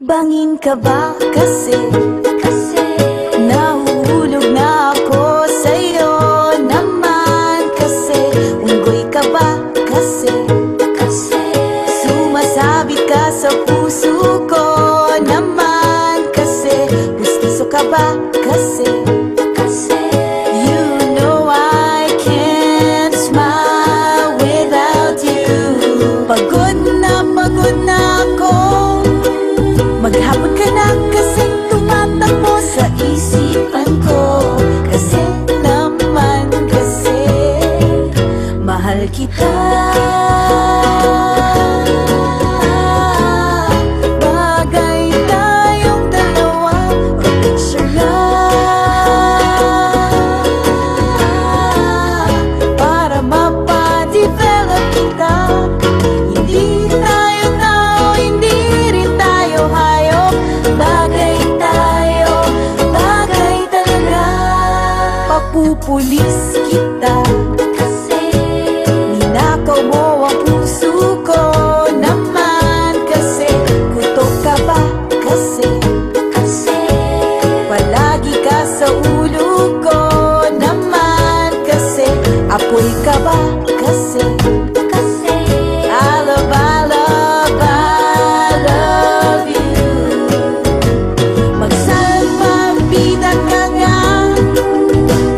Bangin ka ba kasi nahuhulog na ako sa'yo naman kasi unggoy ka ba kasi sumasabit ka sa puso ko naman kasi pustiso ka ba kasi you know I can't smile without you. Pagod na ako, maghapon ka na kasi tumatakbo sa isipan ko. Kasi naman kasi mahal kita. Bagay tayong dalawa, picture na para mapadevelop kita. Hindi tayo tao, hindi rin tayo hayop. Bagay tayo, bagay talaga. Papupulis kita kasi ninakaw mo ang puso ko naman kasi kutok ka ba kasi palagi ka sa ulo ko naman kasi apoy ka ba kasi I love you. Magsalpabida ka nga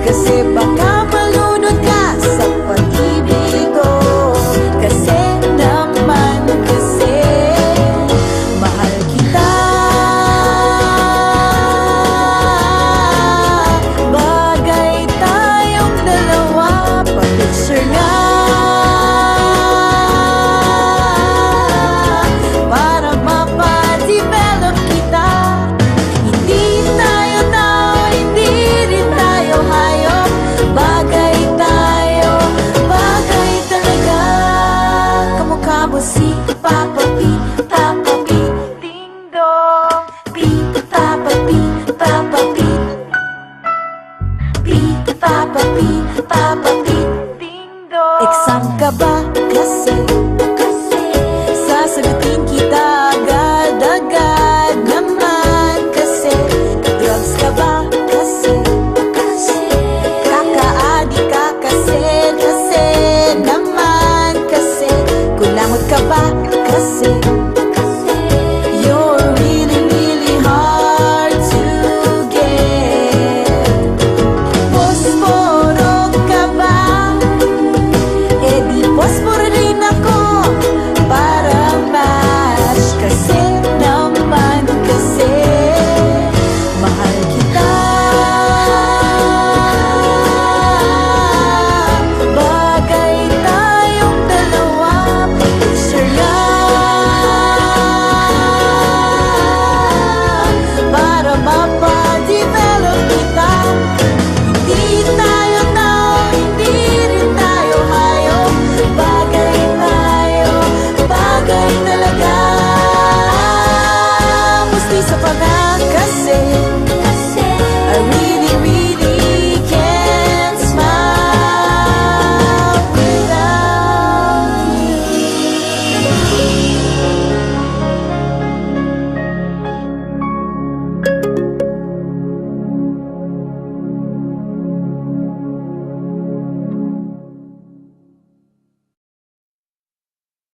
kasi baka malunod ka sa pag-ibig ko. Kasi naman kasi mahal kita. Bagay tayong dalawa, pa-picture nga para mapadevelop kita. Hindi tayo tao, hindi rin tayo hayop. Bagay tayo, bagay talaga. Kamukha mo si Papa P, ding dong. P, Papa P, ding dong. Eksam ka ba kasi